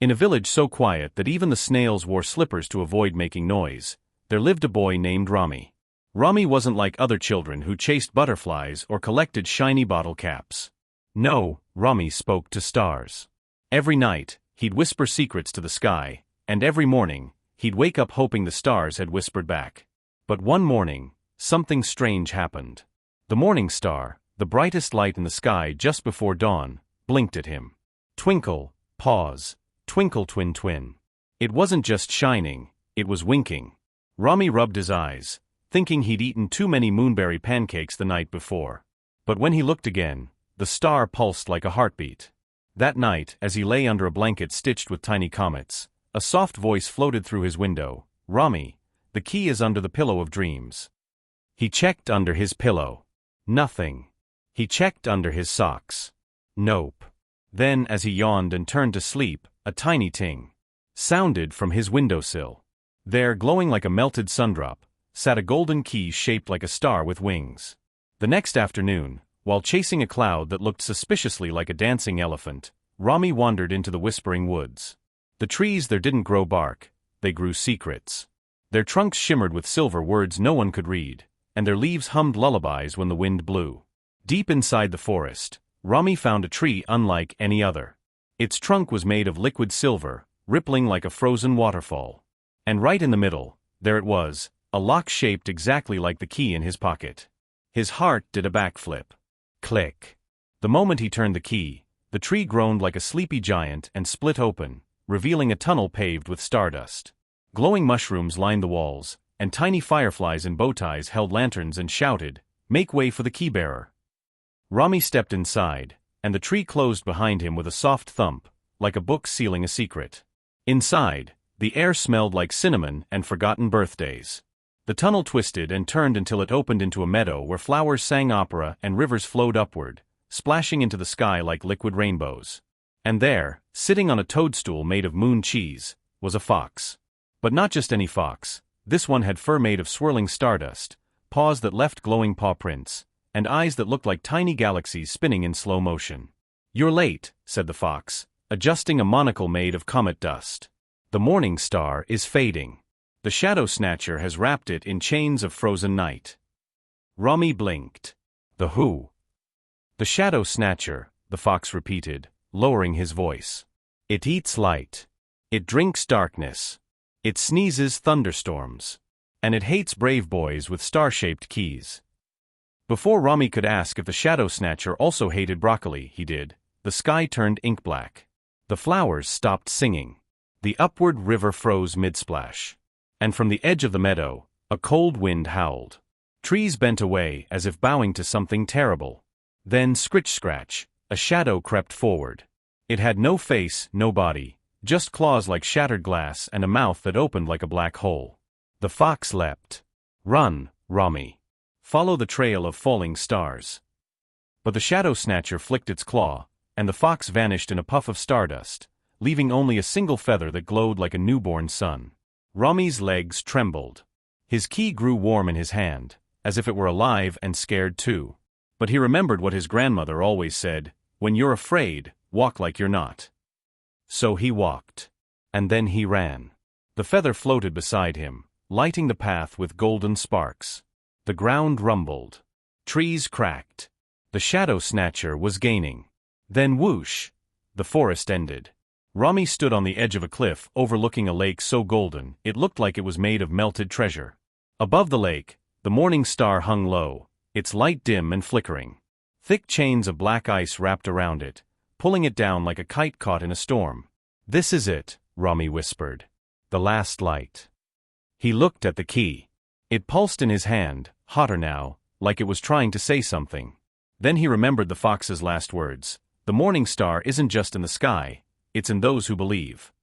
In a village so quiet that even the snails wore slippers to avoid making noise, there lived a boy named Rami. Rami wasn't like other children who chased butterflies or collected shiny bottle caps. No, Rami spoke to stars. Every night, he'd whisper secrets to the sky, and every morning, he'd wake up hoping the stars had whispered back. But one morning, something strange happened. The morning star, the brightest light in the sky just before dawn, blinked at him. Twinkle, pause, twinkle-twin-twin. It wasn't just shining, it was winking. Rami rubbed his eyes, thinking he'd eaten too many moonberry pancakes the night before. But when he looked again, the star pulsed like a heartbeat. That night, as he lay under a blanket stitched with tiny comets, a soft voice floated through his window. Rami, the key is under the pillow of dreams. He checked under his pillow. Nothing. He checked under his socks. Nope. Then, as he yawned and turned to sleep, a tiny ting sounded from his windowsill. There, glowing like a melted sundrop, sat a golden key shaped like a star with wings. The next afternoon, while chasing a cloud that looked suspiciously like a dancing elephant, Rami wandered into the whispering woods. The trees there didn't grow bark, they grew secrets. Their trunks shimmered with silver words no one could read, and their leaves hummed lullabies when the wind blew. Deep inside the forest, Rami found a tree unlike any other. Its trunk was made of liquid silver, rippling like a frozen waterfall. And right in the middle, there it was, a lock shaped exactly like the key in his pocket. His heart did a backflip. Click. The moment he turned the key, the tree groaned like a sleepy giant and split open, revealing a tunnel paved with stardust. Glowing mushrooms lined the walls, and tiny fireflies in bow ties held lanterns and shouted, "Make way for the key-bearer." Rami stepped inside, and the tree closed behind him with a soft thump, like a book sealing a secret. Inside, the air smelled like cinnamon and forgotten birthdays. The tunnel twisted and turned until it opened into a meadow where flowers sang opera and rivers flowed upward, splashing into the sky like liquid rainbows. And there, sitting on a toadstool made of moon cheese, was a fox. But not just any fox. This one had fur made of swirling stardust, paws that left glowing paw prints, and eyes that looked like tiny galaxies spinning in slow motion. "You're late," said the fox, adjusting a monocle made of comet dust. "The morning star is fading. The shadow snatcher has wrapped it in chains of frozen night." Rami blinked. "The who?" "The shadow snatcher," the fox repeated, lowering his voice. "It eats light. It drinks darkness. It sneezes thunderstorms. And it hates brave boys with star-shaped keys." Before Rami could ask if the shadow snatcher also hated broccoli, he did. The sky turned ink black. The flowers stopped singing. The upward river froze mid-splash. And from the edge of the meadow, a cold wind howled. Trees bent away as if bowing to something terrible. Then, scritch-scratch, a shadow crept forward. It had no face, no body, just claws like shattered glass and a mouth that opened like a black hole. The fox leapt. "Run, Rami. Follow the trail of falling stars." But the shadow snatcher flicked its claw, and the fox vanished in a puff of stardust, leaving only a single feather that glowed like a newborn sun. Rami's legs trembled. His key grew warm in his hand, as if it were alive and scared too. But he remembered what his grandmother always said, "When you're afraid, walk like you're not." So he walked. And then he ran. The feather floated beside him, lighting the path with golden sparks. The ground rumbled. Trees cracked. The shadow snatcher was gaining. Then whoosh! The forest ended. Rami stood on the edge of a cliff overlooking a lake so golden it looked like it was made of melted treasure. Above the lake, the morning star hung low, its light dim and flickering. Thick chains of black ice wrapped around it, pulling it down like a kite caught in a storm. "This is it," Rami whispered. "The last light." He looked at the key. It pulsed in his hand, hotter now, like it was trying to say something. Then he remembered the fox's last words. "The morning star isn't just in the sky, it's in those who believe."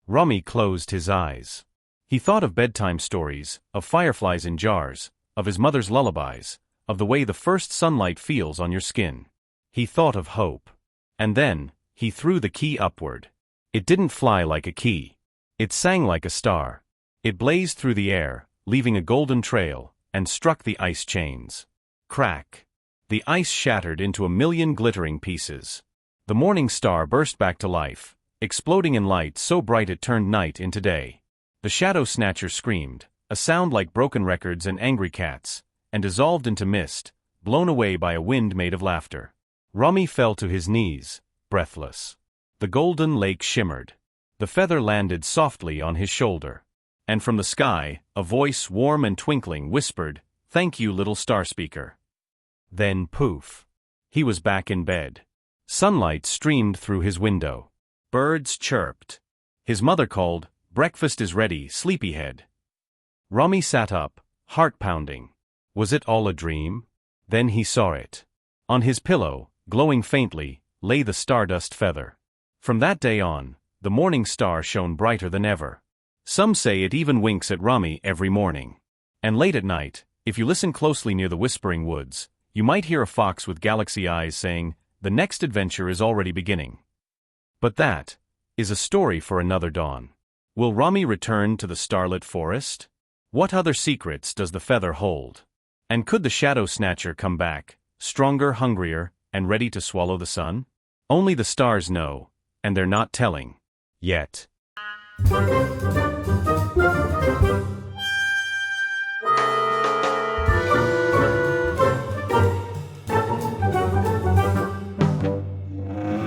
Rami closed his eyes. He thought of bedtime stories, of fireflies in jars, of his mother's lullabies, of the way the first sunlight feels on your skin. He thought of hope. And then, he threw the key upward. It didn't fly like a key. It sang like a star. It blazed through the air, leaving a golden trail, and struck the ice chains. Crack! The ice shattered into a million glittering pieces. The morning star burst back to life, exploding in light so bright it turned night into day. The shadow snatcher screamed, a sound like broken records and angry cats, and dissolved into mist, blown away by a wind made of laughter. Rami fell to his knees, breathless. The golden lake shimmered. The feather landed softly on his shoulder. And from the sky, a voice warm and twinkling whispered, "Thank you, little star speaker." Then poof. He was back in bed. Sunlight streamed through his window. Birds chirped. His mother called, "Breakfast is ready, sleepyhead." Rami sat up, heart pounding. Was it all a dream? Then he saw it. On his pillow, glowing faintly, lay the stardust feather. From that day on, the morning star shone brighter than ever. Some say it even winks at Rami every morning. And late at night, if you listen closely near the whispering woods, you might hear a fox with galaxy eyes saying, "The next adventure is already beginning." But that is a story for another dawn. Will Rami return to the starlit forest? What other secrets does the feather hold? And could the shadow snatcher come back, stronger, hungrier, and ready to swallow the sun? Only the stars know, and they're not telling. Yet.